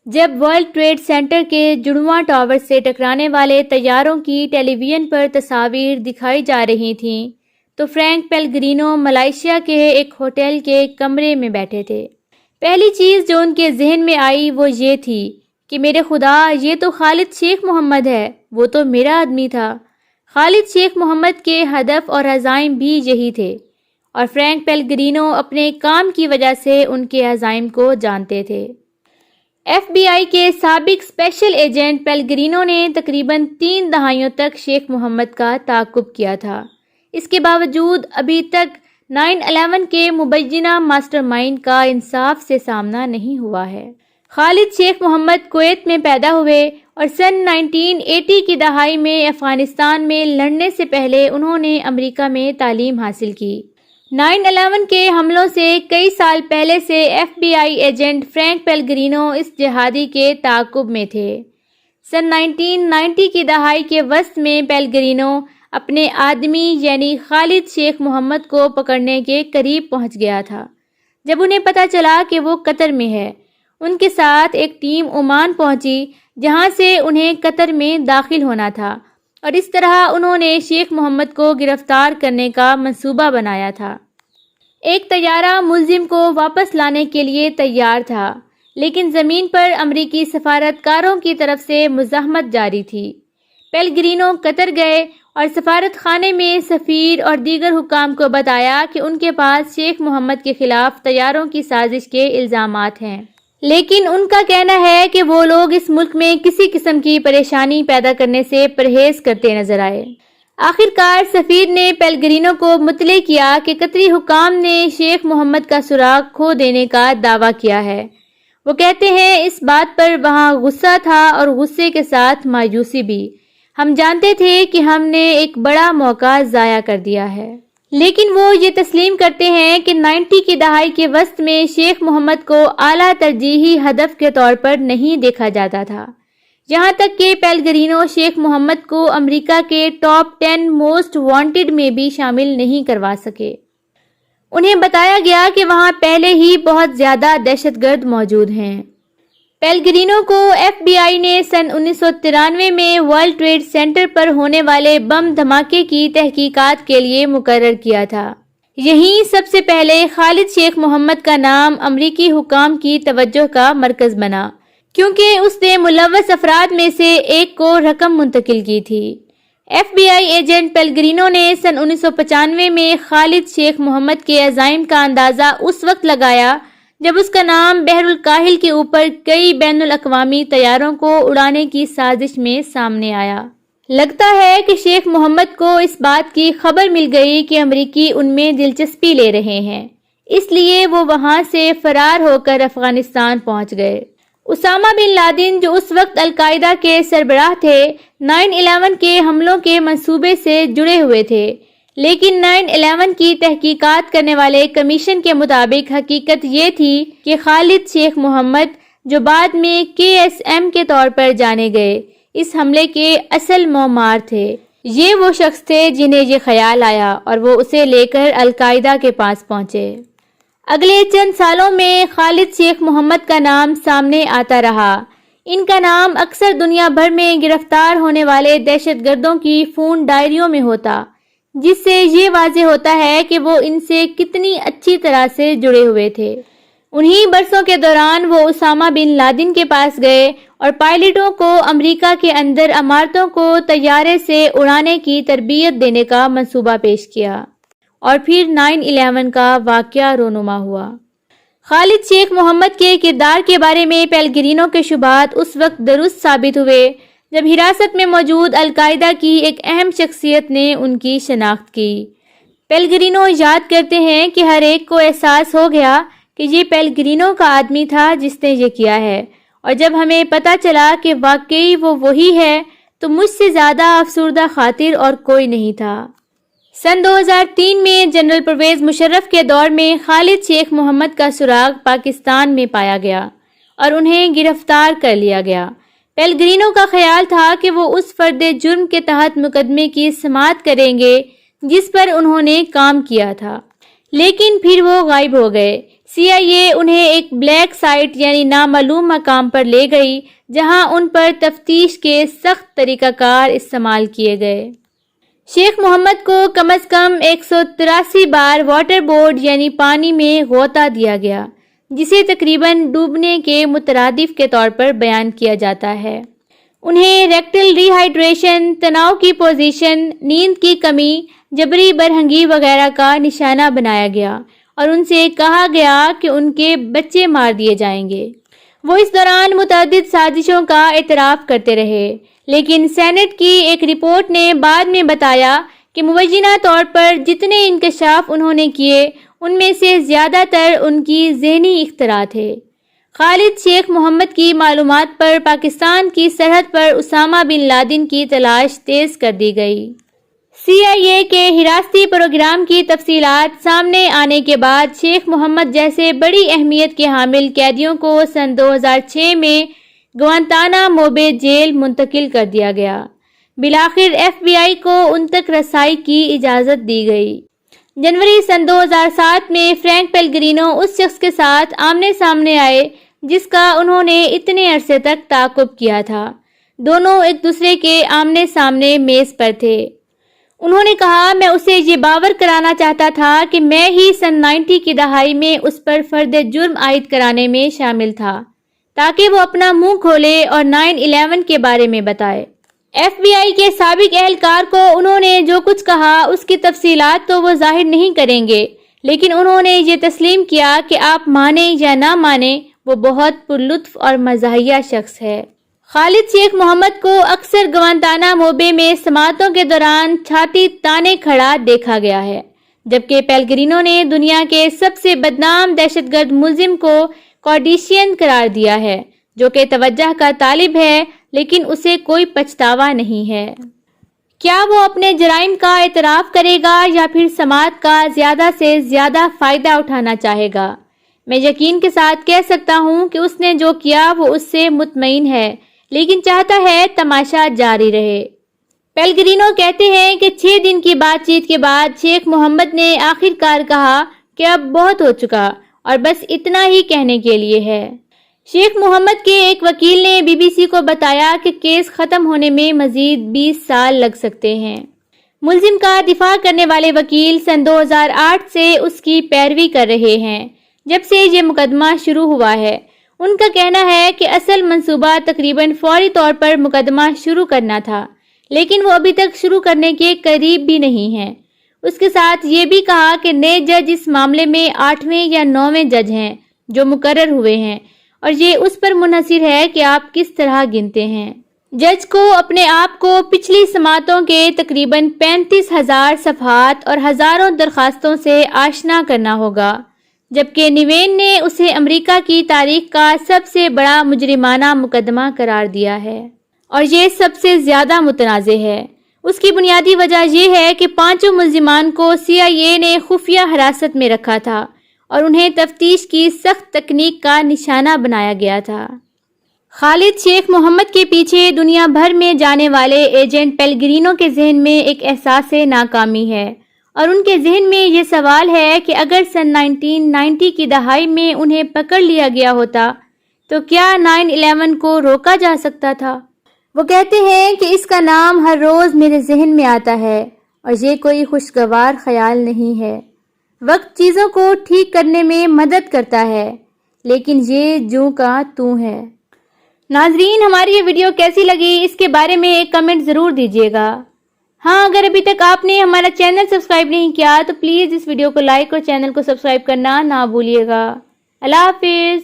جب world trade centre کے جڑواں tower سے ٹکرانے والے طیاروں کی ٹیلی ویژن پر تصاویر دکھائی جا رہی تھیں تو فرینک پیلگرینو ملائیشیا کے ایک ہوٹل کے کمرے میں بیٹھے تھے۔ پہلی چیز جو ان کے ذہن میں آئی وہ یہ تھی کہ میرے خدا، یہ تو خالد شیخ محمد ہے، وہ تو میرا آدمی تھا۔ خالد شیخ محمد کے ہدف اور عزائم بھی یہی تھے، اور فرینک پیلگرینو اپنے کام کی وجہ سے ان کے عزائم کو جانتے تھے۔ ایف بی آئی کے سابق اسپیشل ایجنٹ پیلگرینو نے تقریباً 3 دہائیوں تک شیخ محمد کا تعاقب کیا تھا۔ اس کے باوجود ابھی تک 9/11 کے مبینہ ماسٹر مائنڈ کا انصاف سے سامنا نہیں ہوا ہے۔ خالد شیخ محمد کویت میں پیدا ہوئے اور سن 1980 کی دہائی میں افغانستان میں لڑنے سے پہلے انہوں نے امریکہ میں تعلیم حاصل کی۔ 9/11 کے حملوں سے کئی سال پہلے سے ایف بی آئی ایجنٹ فرینک پیلگرینو اس جہادی کے تعاقب میں تھے۔ سن 1990 کی دہائی کے وسط میں پیلگرینو اپنے آدمی یعنی خالد شیخ محمد کو پکڑنے کے قریب پہنچ گیا تھا۔ جب انہیں پتہ چلا کہ وہ قطر میں ہے، ان کے ساتھ ایک ٹیم عمان پہنچی جہاں سے انہیں قطر میں داخل ہونا تھا، اور اس طرح انہوں نے شیخ محمد کو گرفتار کرنے کا منصوبہ بنایا تھا۔ ایک طیارہ ملزم کو واپس لانے کے لیے تیار تھا، لیکن زمین پر امریکی سفارتکاروں کی طرف سے مزاحمت جاری تھی۔ پیلگرینو قطر گئے اور سفارت خانے میں سفیر اور دیگر حکام کو بتایا کہ ان کے پاس شیخ محمد کے خلاف طیاروں کی سازش کے الزامات ہیں، لیکن ان کا کہنا ہے کہ وہ لوگ اس ملک میں کسی قسم کی پریشانی پیدا کرنے سے پرہیز کرتے نظر آئے۔ آخرکار سفیر نے پیلگرینو کو مطلع کیا کہ قطری حکام نے شیخ محمد کا سراغ کھو دینے کا دعویٰ کیا ہے۔ وہ کہتے ہیں اس بات پر وہاں غصہ تھا اور غصے کے ساتھ مایوسی بھی۔ ہم جانتے تھے کہ ہم نے ایک بڑا موقع ضائع کر دیا ہے۔ لیکن وہ یہ تسلیم کرتے ہیں کہ 90 کی دہائی کے وسط میں شیخ محمد کو اعلیٰ ترجیحی ہدف کے طور پر نہیں دیکھا جاتا تھا، یہاں تک کہ پیلگرینو شیخ محمد کو امریکہ کے ٹاپ 10 موسٹ وانٹڈ میں بھی شامل نہیں کروا سکے۔ انہیں بتایا گیا کہ وہاں پہلے ہی بہت زیادہ دہشت گرد موجود ہیں۔ پیلگرینو کو ایف بی آئی نے سن 1993 میں ورلڈ ٹریڈ سینٹر پر ہونے والے بم دھماکے کی تحقیقات کے لیے مقرر کیا تھا۔ یہیں سب سے پہلے خالد شیخ محمد کا نام امریکی حکام کی توجہ کا مرکز بنا، کیونکہ اس نے ملوث افراد میں سے ایک کو رقم منتقل کی تھی۔ ایف بی آئی ایجنٹ پیلگرینو نے سن 1995 میں خالد شیخ محمد کے عزائم کا اندازہ اس وقت لگایا جب اس کا نام بحر الکاہل کے اوپر کئی بین الاقوامی طیاروں کو اڑانے کی سازش میں سامنے آیا۔ لگتا ہے کہ شیخ محمد کو اس بات کی خبر مل گئی کہ امریکی ان میں دلچسپی لے رہے ہیں، اس لیے وہ وہاں سے فرار ہو کر افغانستان پہنچ گئے۔ اسامہ بن لادن جو اس وقت القاعدہ کے سربراہ تھے، 9/11 کے حملوں کے منصوبے سے جڑے ہوئے تھے، لیکن 9/11 کی تحقیقات کرنے والے کمیشن کے مطابق حقیقت یہ تھی کہ خالد شیخ محمد، جو بعد میں KSM کے طور پر جانے گئے، اس حملے کے اصل معمار تھے۔ یہ وہ شخص تھے جنہیں یہ خیال آیا اور وہ اسے لے کر القاعدہ کے پاس پہنچے۔ اگلے چند سالوں میں خالد شیخ محمد کا نام سامنے آتا رہا۔ ان کا نام اکثر دنیا بھر میں گرفتار ہونے والے دہشت گردوں کی فون ڈائریوں میں ہوتا، جس سے یہ واضح ہوتا ہے کہ وہ ان سے کتنی اچھی طرح سے جڑے ہوئے تھے۔ انہی برسوں کے دوران وہ اسامہ بن لادن کے پاس گئے اور پائلٹوں کو امریکہ کے اندر عمارتوں کو طیارے سے اڑانے کی تربیت دینے کا منصوبہ پیش کیا، اور پھر 9/11 کا واقعہ رونما ہوا۔ خالد شیخ محمد کے کردار کے بارے میں پیلگرینو کے شبہات اس وقت درست ثابت ہوئے جب حراست میں موجود القاعدہ کی ایک اہم شخصیت نے ان کی شناخت کی۔ پیلگرینو یاد کرتے ہیں کہ ہر ایک کو احساس ہو گیا کہ یہ پیلگرینو کا آدمی تھا جس نے یہ کیا ہے، اور جب ہمیں پتہ چلا کہ واقعی وہ وہی ہے تو مجھ سے زیادہ افسردہ خاطر اور کوئی نہیں تھا۔ سن 2003 میں جنرل پرویز مشرف کے دور میں خالد شیخ محمد کا سراغ پاکستان میں پایا گیا اور انہیں گرفتار کر لیا گیا۔ پیلگرینو کا خیال تھا کہ وہ اس فرد جرم کے تحت مقدمے کی سماعت کریں گے جس پر انہوں نے کام کیا تھا، لیکن پھر وہ غائب ہو گئے۔ CIA انہیں ایک بلیک سائٹ یعنی نامعلوم مقام پر لے گئی جہاں ان پر تفتیش کے سخت طریقہ کار استعمال کیے گئے۔ شیخ محمد کو کم از کم 183 بار واٹر بورڈ یعنی پانی میں غوطہ دیا گیا، جسے تقریباً ڈوبنے کے مترادف کے طور پر بیان کیا جاتا ہے۔ انہیں ریکٹل ری ہائیڈریشن، تناؤ کی پوزیشن، نیند کی کمی، جبری برہنگی وغیرہ کا نشانہ بنایا گیا اور ان سے کہا گیا کہ ان کے بچے مار دیے جائیں گے۔ وہ اس دوران متعدد سازشوں کا اعتراف کرتے رہے، لیکن سینٹ کی ایک رپورٹ نے بعد میں بتایا کہ مبینہ طور پر جتنے انکشاف انہوں نے کیے ان میں سے زیادہ تر ان کی ذہنی اختراع تھے۔ خالد شیخ محمد کی معلومات پر پاکستان کی سرحد پر اسامہ بن لادن کی تلاش تیز کر دی گئی۔ CIA کے حراستی پروگرام کی تفصیلات سامنے آنے کے بعد شیخ محمد جیسے بڑی اہمیت کے حامل قیدیوں کو سن 2006 میں گوانتانامو بے جیل منتقل کر دیا گیا۔ بالآخر FBI کو ان تک رسائی کی اجازت دی گئی۔ جنوری سن 2007 میں فرینک پیلگرینو اس شخص کے ساتھ آمنے سامنے آئے جس کا انہوں نے اتنے عرصے تک تعاقب کیا تھا۔ دونوں ایک دوسرے کے آمنے سامنے میز پر تھے۔ انہوں نے کہا، میں اسے یہ باور کرانا چاہتا تھا کہ میں ہی سن 90 کی دہائی میں اس پر فرد جرم عائد کرانے میں شامل تھا تاکہ وہ اپنا منہ کھولے اور 9/11 کے بارے میں بتائے۔ FBI کے سابق اہلکار کو انہوں نے جو کچھ کہا اس کی تفصیلات تو وہ ظاہر نہیں کریں گے، لیکن انہوں نے یہ تسلیم کیا کہ آپ مانیں یا نہ مانیں وہ بہت پرلطف اور مزاحیہ شخص ہے۔ خالد شیخ محمد کو اکثر گوانتانامو بے میں سماعتوں کے دوران چھاتی تانے کھڑا دیکھا گیا ہے، جبکہ پیلگرینو نے دنیا کے سب سے بدنام دہشت گرد ملزم کو کارڈیشین قرار دیا ہے، جو کہ توجہ کا طالب ہے لیکن اسے کوئی پچھتاوا نہیں ہے۔ کیا وہ اپنے جرائم کا اعتراف کرے گا یا پھر سماعت کا زیادہ سے زیادہ فائدہ اٹھانا چاہے گا؟ میں یقین کے ساتھ کہہ سکتا ہوں کہ اس نے جو کیا وہ اس سے مطمئن ہے، لیکن چاہتا ہے تماشا جاری رہے۔ پیلگرینو کہتے ہیں کہ 6 دن کی بات چیت کے بعد شیخ محمد نے آخر کار کہا کہ اب بہت ہو چکا اور بس اتنا ہی کہنے کے لیے ہے۔ شیخ محمد کے ایک وکیل نے BBC کو بتایا کہ کیس ختم ہونے میں مزید 20 سال لگ سکتے ہیں۔ ملزم کا دفاع کرنے والے وکیل سن 2008 سے اس کی پیروی کر رہے ہیں، جب سے یہ مقدمہ شروع ہوا ہے۔ ان کا کہنا ہے کہ اصل منصوبہ تقریباً فوری طور پر مقدمہ شروع کرنا تھا، لیکن وہ ابھی تک شروع کرنے کے قریب بھی نہیں ہیں۔ اس کے ساتھ یہ بھی کہا کہ نئے جج اس معاملے میں 8ویں یا 9ویں جج ہیں جو مقرر ہوئے ہیں، اور یہ اس پر منحصر ہے کہ آپ کس طرح گنتے ہیں۔ جج کو اپنے آپ کو پچھلی سماعتوں کے تقریباً 35,000 صفحات اور ہزاروں درخواستوں سے آشنا کرنا ہوگا، جبکہ نیوین نے اسے امریکہ کی تاریخ کا سب سے بڑا مجرمانہ مقدمہ قرار دیا ہے، اور یہ سب سے زیادہ متنازع ہے۔ اس کی بنیادی وجہ یہ ہے کہ 5 ملزمان کو CIA نے خفیہ حراست میں رکھا تھا اور انہیں تفتیش کی سخت تکنیک کا نشانہ بنایا گیا تھا۔ خالد شیخ محمد کے پیچھے دنیا بھر میں جانے والے ایجنٹ پیلگرینو کے ذہن میں ایک احساس ناکامی ہے، اور ان کے ذہن میں یہ سوال ہے کہ اگر سن 1990 کی دہائی میں انہیں پکڑ لیا گیا ہوتا تو کیا 9/11 کو روکا جا سکتا تھا؟ وہ کہتے ہیں کہ اس کا نام ہر روز میرے ذہن میں آتا ہے اور یہ کوئی خوشگوار خیال نہیں ہے۔ وقت چیزوں کو ٹھیک کرنے میں مدد کرتا ہے، لیکن یہ جوں کا توں ہے۔ ناظرین، ہماری یہ ویڈیو کیسی لگی اس کے بارے میں ایک کمنٹ ضرور دیجیے گا۔ ہاں، اگر ابھی تک آپ نے ہمارا چینل سبسکرائب نہیں کیا تو پلیز اس ویڈیو کو لائک اور چینل کو سبسکرائب کرنا نہ بھولیے گا۔ اللہ حافظ۔